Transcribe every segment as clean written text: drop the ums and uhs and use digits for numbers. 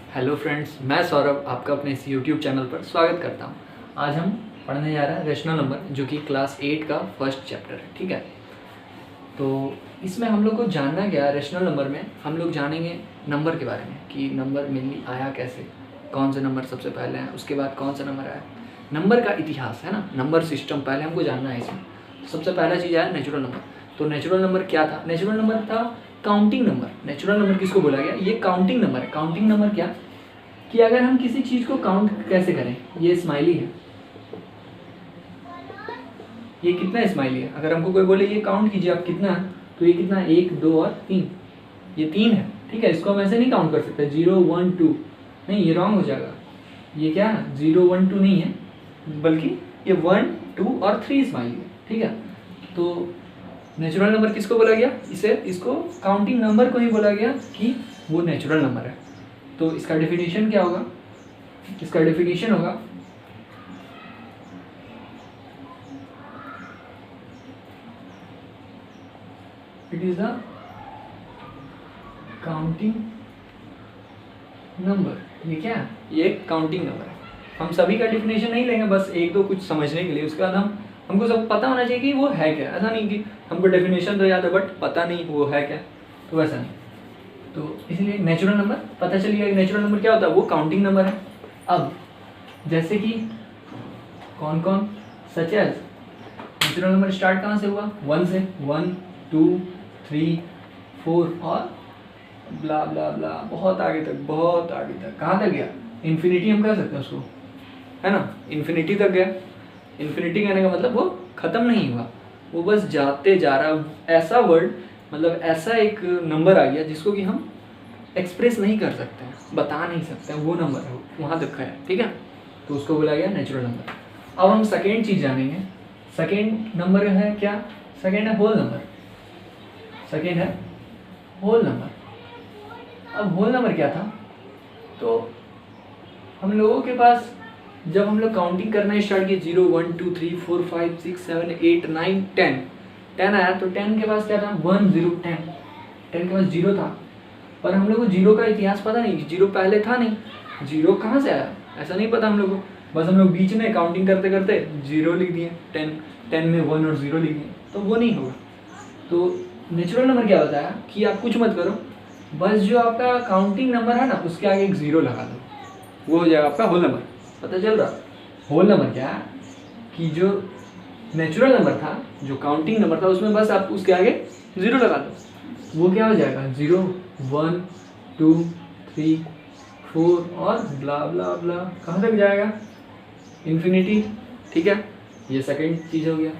Hello friends, मैं सौरभ आपका अपने इस यूट्यूब चैनल पर स्वागत करता हूं। आज हम पढ़ने जा रहे हैं रेशनल नंबर, जो कि क्लास 8 का फर्स्ट चैप्टर है। ठीक है, तो इसमें हम लोग को जानना क्या है। रेशनल नंबर में हम लोग जानेंगे नंबर के बारे में कि नंबर मेनली आया कैसे, कौन से नंबर सबसे पहले हैं, उसके बाद कौन सा नंबर आया, नंबर का इतिहास है ना, नंबर सिस्टम पहले हमको जानना है इसमें। सबसे पहला चीज़ आया नेचुरल नंबर। तो नेचुरल नंबर क्या था? नेचुरल नंबर था काउंटिंग नंबर। नेचुरल नंबर किसको बोला गया? ये काउंटिंग नंबर है। काउंटिंग नंबर क्या कि अगर हम किसी चीज़ को काउंट कैसे करें, ये स्माइली है, ये कितना स्माइली है। अगर हमको कोई बोले ये काउंट कीजिए आप कितना है, तो ये कितना है? 1 2 और 3, ये 3 है। ठीक है, इसको हम ऐसे नहीं काउंट कर सकते 0 1 2, नहीं, ये रॉन्ग हो जाएगा। ये क्या है? 0 1 2 नहीं है, बल्कि ये 1 2 और 3 स्माइली है। ठीक है, तो नेचुरल नंबर किसको बोला गया? इसको काउंटिंग नंबर को ही बोला गया कि वो नेचुरल नंबर है। तो इसका डेफिनेशन क्या होगा? इसका डेफिनेशन होगा it is the counting number. ये क्या है? ये एक काउंटिंग नंबर है। हम सभी का डेफिनेशन नहीं लेंगे, बस एक दो कुछ समझने के लिए। उसके बाद हमको सब पता होना चाहिए कि वो है क्या। ऐसा नहीं कि हमको डेफिनेशन तो याद है बट पता नहीं वो है क्या, तो वैसा नहीं। तो इसलिए नेचुरल नंबर पता चल गया। नेचुरल नंबर क्या होता है? वो काउंटिंग नंबर है। अब जैसे कि कौन कौन, such as natural number start कहाँ से हुआ? 1 से। 1 2 3 4 और ब्ला ब्ला ब्ला बहुत आगे तक, बहुत आगे तक। कहाँ तक गया? इन्फिनिटी हम कह सकते हैं उसको, है ना, इन्फिनिटी तक गया। इन्फिनिटी कहने का मतलब वो ख़त्म नहीं हुआ, वो बस जाते जा रहा। ऐसा वर्ड, मतलब ऐसा एक नंबर आ गया जिसको कि हम एक्सप्रेस नहीं कर सकते हैं, बता नहीं सकते हैं, वो नंबर है, वहाँ तक है। ठीक है, तो उसको बोला गया नेचुरल नंबर। अब हम सेकेंड चीज़ जानेंगे। सेकेंड नंबर है क्या? सेकेंड है होल नंबर। सेकेंड है होल नंबर। अब होल नंबर क्या था? तो हम लोगों के पास जब हम लोग काउंटिंग करना स्टार्ट किए 0 1 2 3 4 5 6 7 8 9 10 आया, तो 10 के पास क्या था? 1 0 10। 10 के पास 0 था, पर हम लोग को 0 का इतिहास पता नहीं, 0 पहले था नहीं, 0 कहाँ से आया ऐसा नहीं पता हम लोग को। बस हम लोग बीच में काउंटिंग करते करते 0 लिख दिए, 10 में 1 और 0 लिख दिए, तो वो नहीं होगा। तो नेचुरल नंबर क्या होता है कि आप कुछ मत करो, बस जो आपका काउंटिंग नंबर है ना उसके आगे एक 0 लगा दो, वो हो जाएगा आपका होल नंबर। पता चल रहा? होल नंबर क्या है कि जो नेचुरल नंबर था, जो काउंटिंग नंबर था, उसमें बस आप उसके आगे 0 लगा दो, वो क्या हो जाएगा? 0 1 2 3 4 और ब्ला ब्ला ब्ला, कहाँ तक जाएगा? इन्फिनिटी। ठीक है, ये सेकंड चीज़ हो गया,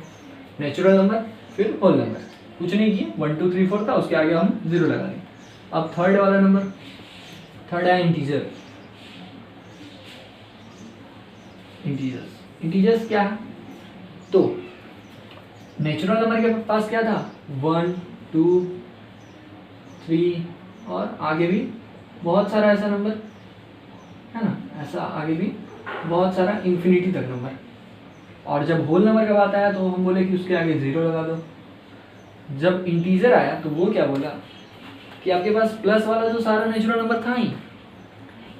नेचुरल नंबर फिर होल नंबर। कुछ नहीं किए, 1 2 3 4 था, उसके आगे हम 0 लगा दें। अब थर्ड वाला नंबर, थर्ड है इंटीजर। इंटीजर्स क्या है? तो नेचुरल नंबर के पास क्या था? 1 2 3 और आगे भी बहुत सारा ऐसा नंबर है ना, ऐसा आगे भी बहुत सारा इन्फिनिटी तक नंबर। और जब होल नंबर का बात आया तो हम बोले कि उसके आगे 0 लगा दो। जब इंटीजर आया तो वो क्या बोला कि आपके पास प्लस वाला तो सारा नेचुरल नंबर था ही,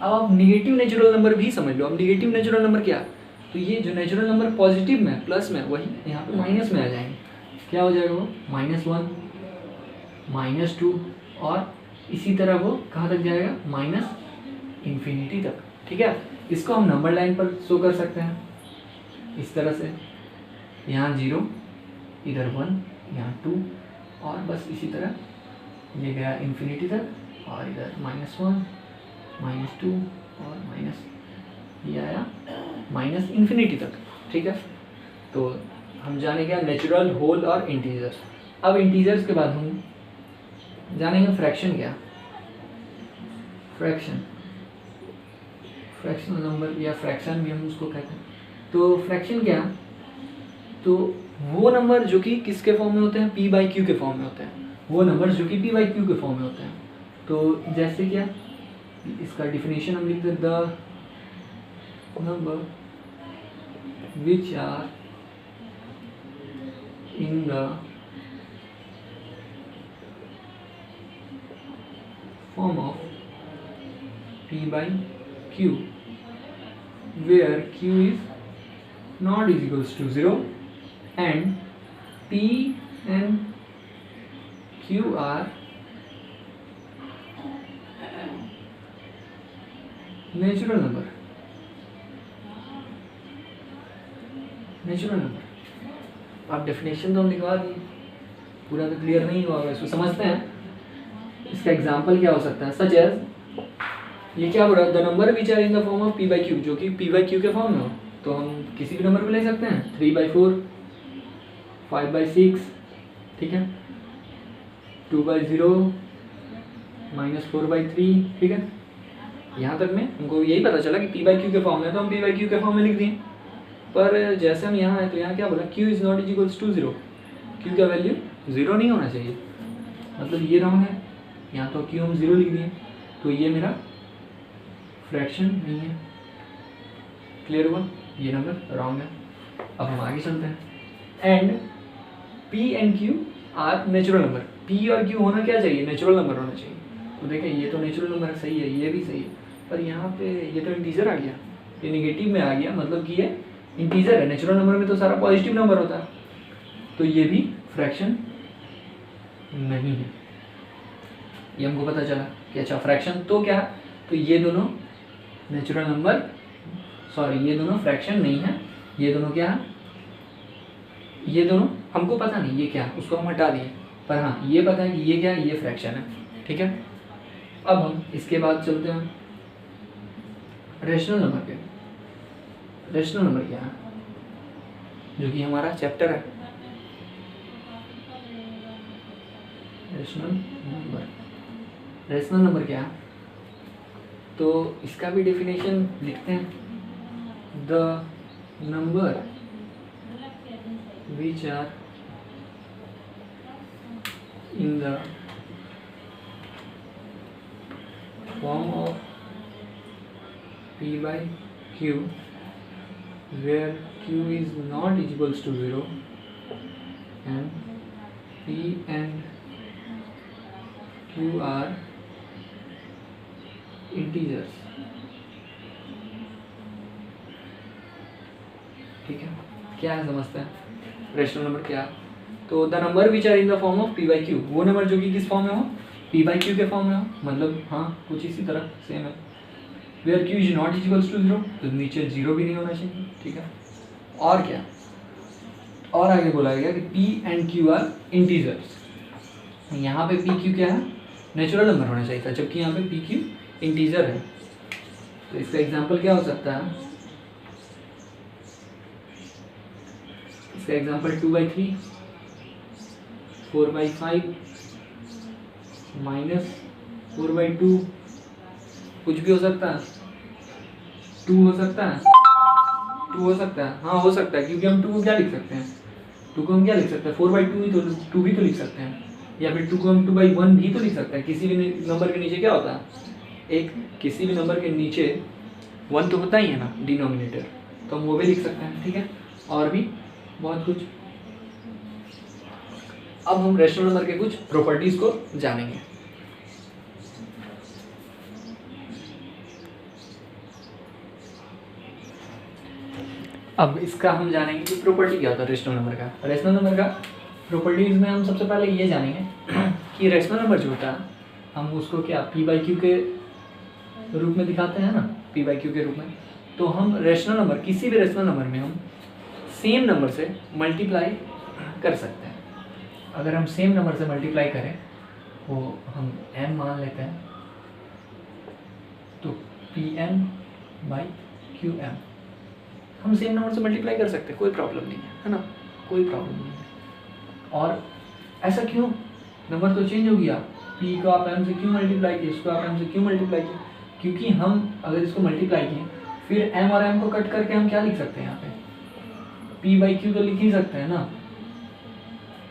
अब आप निगेटिव नेचुरल नंबर भी समझ लो। अब निगेटिव नेचुरल नंबर क्या? तो ये जो नेचुरल नंबर पॉजिटिव में, प्लस में, वही यहाँ पे माइनस में आ जाएंगे। क्या हो जाएगा वो? -1 -2 और इसी तरह वो कहाँ तक जाएगा? माइनस इन्फिनिटी तक। ठीक है, इसको हम नंबर लाइन पर शो कर सकते हैं इस तरह से, यहाँ 0, इधर 1, यहाँ 2 और बस इसी तरह ये गया इन्फिनिटी तक, और इधर -1 -2 और माइनस ये आया माइनस इन्फिनिटी तक। ठीक है, तो हम जाने क्या? नेचुरल, होल और इंटीजर्स। अब इंटीजर्स के बाद हम जानेंगे फ्रैक्शन क्या? फ्रैक्शनल नंबर या फ्रैक्शन भी हम उसको कहते हैं। तो फ्रैक्शन क्या? तो वो नंबर जो कि किसके फॉर्म में होते हैं? p/q के फॉर्म में होते हैं। वो नंबर जो कि p/q के फॉर्म में होते हैं। तो जैसे क्या, इसका डिफिनेशन हम लिखते हैं the number which are in the form of p by q where q is not is equals to 0 and p and q are natural number. आप डेफिनेशन तो हम लिखवा दिए, पूरा तो क्लियर नहीं हुआ होगा, इसको समझते हैं। इसका एग्जांपल क्या हो सकता है, सच एज ये क्या बोल रहा है, the number which are in the form of p by q, जो कि p by q के फॉर्म में हो, तो हम किसी भी नंबर को ले सकते हैं, 3/4, 5/6, ठीक है, 2/0, -4/3, ठीक है। यहाँ तक में हमको यही पता चला कि p by q के फॉर्म में, तो हम p by q के फॉर्म में लिख दिए। पर जैसे हम यहाँ हैं तो यहाँ क्या बोला, q is not is equals to 0, q का वैल्यू 0 नहीं होना चाहिए, मतलब ये रॉन्ग है। यहाँ तो q हम 0 लिख दिए, तो ये मेरा फ्रैक्शन नहीं है। क्लियर हुआ, ये नंबर रॉन्ग है। अब हम आगे चलते हैं। And p and q are natural number, p और q होना क्या चाहिए, नेचुरल नंबर होना चाहिए। तो देखें ये तो नेचुरल नंबर सही है, ये भी सही है, पर यहाँ पे ये तो इंटीजर आ गया, ये नेगेटिव में आ गया, मतलब कि ये इंटीजर है। नेचुरल नंबर में तो सारा पॉजिटिव नंबर होता है, तो ये भी फ्रैक्शन नहीं है। ये हमको पता चला कि अच्छा फ्रैक्शन तो क्या, तो ये दोनों नेचुरल नंबर, सॉरी ये दोनों फ्रैक्शन नहीं है, ये दोनों क्या है, ये दोनों हमको पता नहीं ये क्या है, उसको हम हटा दिए, पर हाँ ये पता है कि ये क्या है, ये फ्रैक्शन है, ठीक है। अब हम इसके बाद चलते हैं रेशनल नंबर पे। रेशनल नंबर क्या है, जो कि हमारा चैप्टर है, रेशनल नंबर। रेशनल नंबर क्या है, तो इसका भी डेफिनेशन लिखते हैं, the number which are in the form of p by q where q is not equals to 0 and p and q are integers, ठीक है। क्या है समझते हैं रेशनल नंबर क्या है, तो the number which are in the form of p by q, वो नंबर जो कि किस फॉर्म में हो, p by q के फॉर्म में हो, मतलब हाँ कुछ इसी तरह सेम है। Where q is not equals to 0, तो नीचे 0 भी नहीं होना चाहिए, ठीक है। और क्या, और आगे बोला गया कि p and q are integers, यहाँ पे p q क्या है, नेचुरल नंबर होना चाहिए था, जबकि यहाँ पे p q इंटीजर है। तो इसका एग्जांपल क्या हो सकता है, इसका एग्जांपल 2/3, 4/5, -4/2, कुछ भी हो सकता है, 2 हो सकता है, 2 हो सकता है, हाँ हो सकता है, क्योंकि हम 2 को क्या लिख सकते हैं, 2 को हम क्या लिख सकते हैं, 4/2 ही तो 2 भी तो लिख सकते हैं, या फिर 2 को हम 2/1 भी तो लिख सकते हैं। किसी भी नंबर के नीचे क्या होता है, एक किसी भी नंबर के नीचे 1 तो होता ही है ना डिनोमिनेटर, तो हम वो भी लिख सकते हैं, ठीक है। और भी बहुत कुछ। अब हम रेशनल नंबर के कुछ प्रॉपर्टीज को जानेंगे। अब इसका हम जानेंगे कि प्रॉपर्टी क्या होता है रेशनल नंबर का। रेशनल नंबर का प्रॉपर्टीज में हम सबसे पहले ये जानेंगे कि रेशनल नंबर जो होता है हम उसको क्या p by q के रूप में दिखाते हैं ना, p by q के रूप में। तो हम रेशनल नंबर, किसी भी रेशनल नंबर में हम सेम नंबर से मल्टीप्लाई कर सकते हैं। अगर हम सेम नंबर से मल्टीप्लाई करें, वो हम m मान लेते हैं, तो pm by qm हम सेम नंबर से मल्टीप्लाई कर सकते हैं, कोई प्रॉब्लम नहीं है ना, कोई प्रॉब्लम नहीं है। और ऐसा क्यों, नंबर तो चेंज हो गया, p को आप m से क्यों मल्टीप्लाई किए, इसको आप m से क्यों मल्टीप्लाई किए, क्योंकि हम अगर इसको मल्टीप्लाई किए फिर m और m को कट करके हम क्या लिख सकते हैं, यहाँ पे p by q तो लिख ही सकते हैं ना,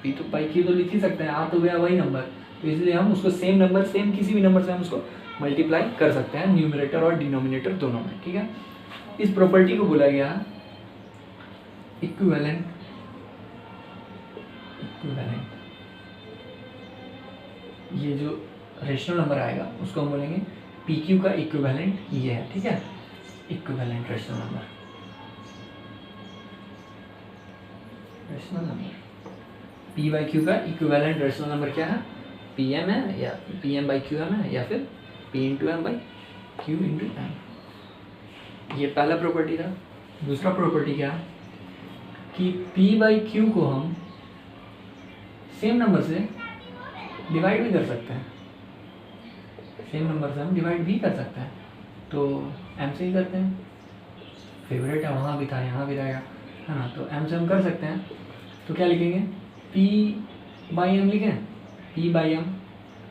p तो by q तो लिख ही सकते हैं, आ तो गया वही नंबर, तो इसलिए हम उसको सेम नंबर, सेम किसी भी नंबर से हम उसको मल्टीप्लाई कर सकते हैं, न्यूमरेटर और डिनोमिनेटर दोनों में, ठीक है। इस प्रॉपर्टी को बोला गया इक्विवेलेंट। ये जो रेशनल नंबर आएगा उसको हम बोलेंगे पी क्यू का इक्विवेलेंट ये है, ठीक है, equivalent rational number, rational number P by Q का इक्विवेलेंट रेशनल नंबर क्या है, पी एम है या P M by Q M है या फिर P into M by Q into M. ये पहला प्रॉपर्टी था। दूसरा प्रॉपर्टी क्या है कि पी बाई क्यू को हम सेम नंबर से डिवाइड भी कर सकते हैं, सेम नंबर से हम डिवाइड भी कर सकते हैं। तो एम से ही करते हैं, फेवरेट है, वहाँ भी था यहाँ भी रहेगा, है ना। तो एम से हम कर सकते हैं। तो क्या लिखेंगे, पी बाई एम लिखें, पी बाई एम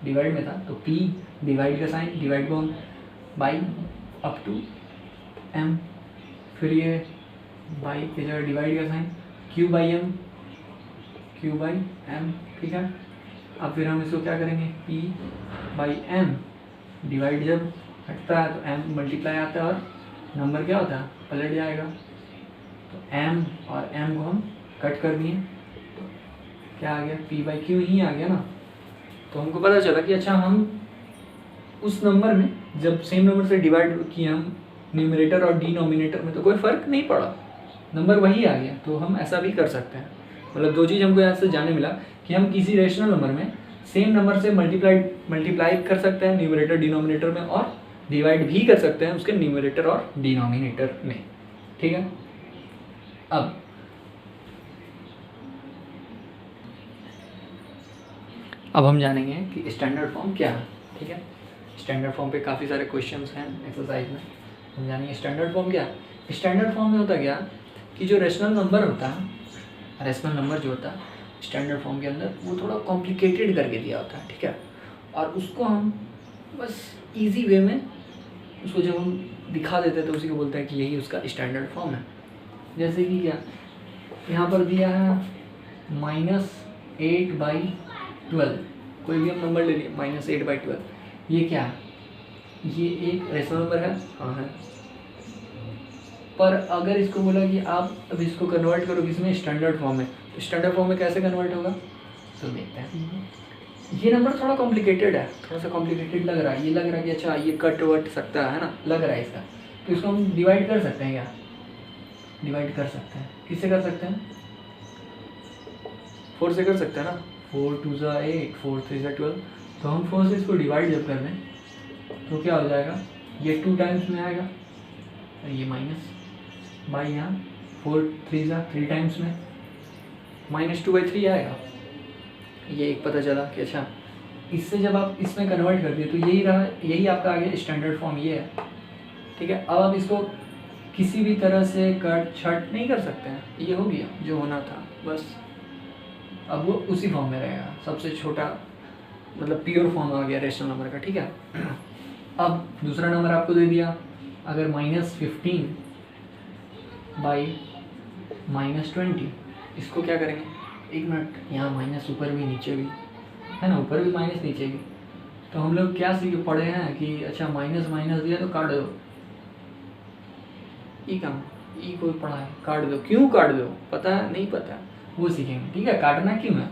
डिवाइड में था तो पी डिवाइड का साइन, डिवाइड को हम बाई अप टू एम, फिर ये बाई की जगह डिवाइड का sign, Q by M, Q by M, ठीक है। अब फिर हम इसको क्या करेंगे, पी बाई एम डिवाइड जब हटता है तो एम मल्टीप्लाई आता है और नंबर क्या होता है, पलट जाएगा। तो एम और एम को हम कट कर दिए तो क्या आ गया, पी बाई क्यू ही आ गया ना। तो हमको पता चला कि अच्छा हम उस नंबर में जब सेम नंबर से डिवाइड किया हम न्यूमरेटर और डिनोमिनेटर में तो कोई फ़र्क नहीं पड़ा, नंबर वही आ गया। तो हम ऐसा भी कर सकते हैं। मतलब दो चीज़ हमको यहाँ से जानने मिला कि हम किसी रेशनल नंबर में सेम नंबर से मल्टीप्लाई कर सकते हैं न्यूमरेटर डिनोमिनेटर में, और डिवाइड भी कर सकते हैं उसके न्यूमरेटर और डिनोमिनेटर में, ठीक है। अब हम जानेंगे कि स्टैंडर्ड फॉर्म क्या है, ठीक है। स्टैंडर्ड फॉर्म पे काफ़ी सारे क्वेश्चंस हैं एक्सरसाइज में, हम जानेंगे स्टैंडर्ड फॉर्म क्या है। स्टैंडर्ड फॉर्म में होता क्या कि जो रेशनल नंबर होता है, रेशनल नंबर जो होता है स्टैंडर्ड फॉर्म के अंदर वो थोड़ा कॉम्प्लिकेटेड करके दिया होता है, ठीक है। और उसको हम बस इजी वे में उसको जब हम दिखा देते हैं तो उसी को बोलते हैं कि यही उसका स्टैंडर्ड फॉर्म है। जैसे कि क्या यहाँ पर दिया है -8/12, कोई भी हम नंबर ले लिए -8/12, ये क्या है, ये एक रेशनल नंबर है, हाँ है। पर अगर इसको बोला कि आप अब इसको कन्वर्ट करो किसमें, स्टैंडर्ड फॉर्म में, तो स्टैंडर्ड फॉर्म में कैसे कन्वर्ट होगा, तो देखते हैं। ये नंबर थोड़ा कॉम्प्लिकेटेड है, थोड़ा सा कॉम्प्लिकेटेड लग रहा है, ये लग रहा है कि अच्छा ये कट वट सकता है ना, लग रहा है इसका। तो इसको हम डिवाइड कर सकते हैं क्या, डिवाइड कर सकते हैं, किससे कर सकते हैं, 4 से कर सकते हैं ना, 4 2 ज़ा 8, 4 3 ज़ा 12। तो हम 4 से इसको डिवाइड जब कर दें तो क्या हो जाएगा, ये 2 टाइम्स में आएगा, ये माइनस बाई यहाँ 4 3 ज़ा 3 टाइम्स में -2/3 आएगा। ये एक पता चला कि अच्छा इससे जब आप इसमें कन्वर्ट कर दिए तो यही रहा, यही आपका आगे स्टैंडर्ड फॉर्म ये है, ठीक है। अब आप इसको किसी भी तरह से कट छट नहीं कर सकते हैं, ये हो गया जो होना था बस। अब वो उसी फॉर्म में रहेगा, सबसे छोटा मतलब प्योर फॉर्म आ गया रेशनल नंबर का, ठीक है। अब दूसरा नंबर आपको दे दिया, अगर -15/-20, इसको क्या करेंगे, एक मिनट, यहाँ माइनस ऊपर भी नीचे भी है ना, ऊपर भी माइनस नीचे भी। तो हम लोग क्या सीखे पढ़े हैं कि अच्छा माइनस माइनस दिया तो काट दो, ई काम ई कोई पढ़ा है, काट दो, क्यों काट दो पता है नहीं पता, वो सीखेंगे, ठीक है। काटना क्यों है,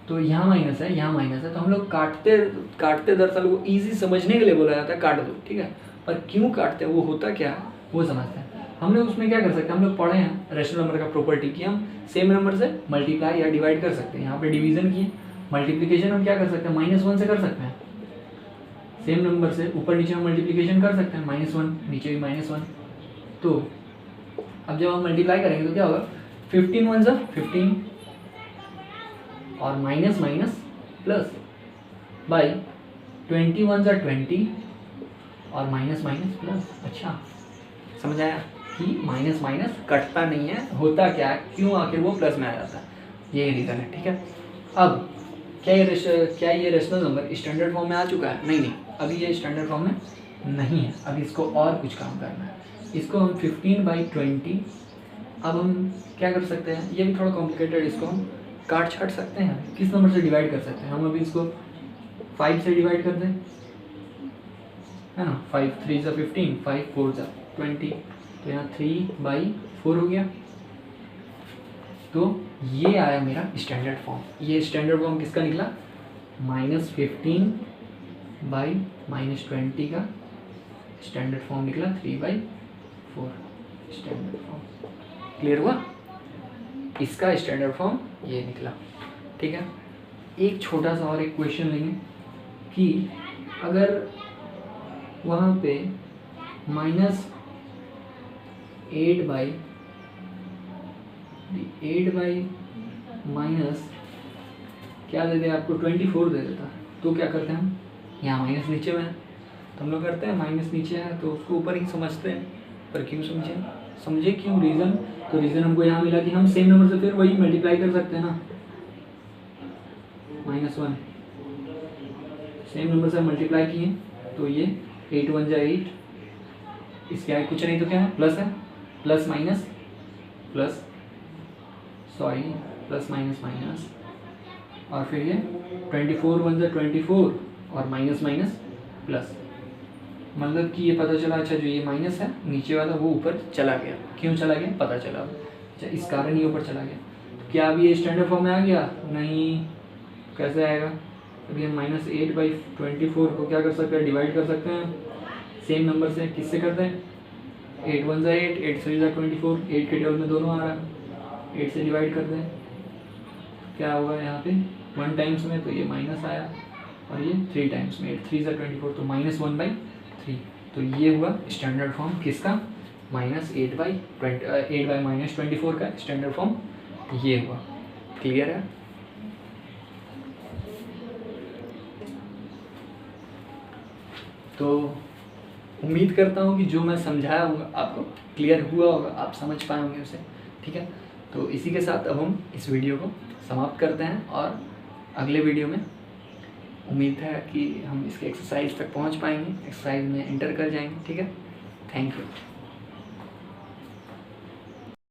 तो यहाँ माइनस है यहाँ माइनस है, तो हम लोग काटते काटते दरअसल वो इजी समझने के लिए बोला जाता है काट दो, ठीक है। पर क्यों काटते हैं, वो होता क्या है वो समझते हैं। हम लोग उसमें क्या कर सकते हैं, हम लोग पढ़े हैं रेशनल नंबर का प्रॉपर्टी कि हम सेम नंबर से मल्टीप्लाई या डिवाइड कर सकते हैं। यहाँ पे डिवीजन किए, मल्टीप्लिकेशन हम क्या कर सकते हैं, -1 से कर सकते हैं, सेम नंबर से ऊपर नीचे हम मल्टीप्लिकेशन कर सकते हैं, -1 नीचे भी -1। तो अब जब हम मल्टीप्लाई करेंगे तो क्या होगा, 15 1 ज़ा 15 और माइनस माइनस प्लस बाई 20 1 ज़ा 20 और माइनस माइनस प्लस। अच्छा समझ आया कि माइनस माइनस कटता नहीं है, होता क्या है, क्यों आखिर वो प्लस में आ जाता है, यही रीज़न है, ठीक है। अब क्या ये रेशनल नंबर स्टैंडर्ड फॉर्म में आ चुका है, नहीं, अभी ये स्टैंडर्ड फॉर्म में नहीं है, अभी इसको और कुछ काम करना है। इसको हम 15/20, अब हम क्या कर सकते हैं, ये भी थोड़ा कॉम्प्लिकेटेड, इसको हम काट छाट सकते हैं, किस नंबर से डिवाइड कर सकते हैं, हम अभी इसको 5 से डिवाइड कर दें, है ना, 5 3 ज़ा 15, 5 4 ज़ा 20, तो यहाँ 3/4 हो गया। तो ये आया मेरा स्टैंडर्ड फॉर्म। ये स्टैंडर्ड फॉर्म किसका निकला, -15 बाई -20 का स्टैंडर्ड फॉर्म निकला 3/4 स्टैंडर्ड फॉर्म। क्लियर हुआ? इसका स्टैंडर्ड फॉर्म ये निकला। ठीक है, एक छोटा सा और एक क्वेश्चन लेंगे कि अगर वहाँ पे -8 बाई माइनस क्या दे दे आपको 24 दे देता, तो क्या करते हैं हम? यहाँ माइनस नीचे में है तो हम लोग करते हैं माइनस नीचे है तो उसको ऊपर ही समझते हैं। पर क्यों समझे क्यों? रीज़न, तो रीज़न हमको यहाँ मिला कि हम सेम नंबर से फिर वही मल्टीप्लाई कर सकते हैं ना, -1 सेम नंबर से मल्टीप्लाई किए तो ये 8 1 जा 8, इसके आगे कुछ नहीं तो क्या है, प्लस है, plus minus plus, sorry plus minus minus, और फिर ये 24 1 जा 24 और माइनस माइनस प्लस, मतलब कि ये पता चला अच्छा जो ये माइनस है नीचे वाला वो ऊपर चला गया। क्यों चला गया पता चला, अच्छा इस कारण ये ऊपर चला गया। तो क्या अभी ये स्टैंडर्ड फॉर्म में आ गया? नहीं, कैसे आएगा? अभी हम -8/24 को क्या कर सकते हैं? डिवाइड कर सकते हैं सेम नंबर से। किससे करते हैं? 8 1 जा 8, 8 3 जा 24, 8 के टेबल में दोनों आ रहा है, 8 से डिवाइड कर दें, क्या होगा यहाँ पे 1 टाइम्स में तो ये माइनस आया, और ये 3 टाइम्स में 8 3 जा 24 तो -1/3। तो ये हुआ स्टैंडर्ड फॉर्म किसका? -8 बाई -24 का स्टैंडर्ड फॉर्म ये हुआ। क्लियर है? तो उम्मीद करता हूँ कि जो मैं समझाया होगा आपको क्लियर हुआ होगा, आप समझ पाए होंगे उसे। ठीक है, तो इसी के साथ अब हम इस वीडियो को समाप्त करते हैं और अगले वीडियो में उम्मीद है कि हम इसके एक्सरसाइज तक पहुँच पाएंगे, एक्सरसाइज में एंटर कर जाएंगे। ठीक है, थैंक यू।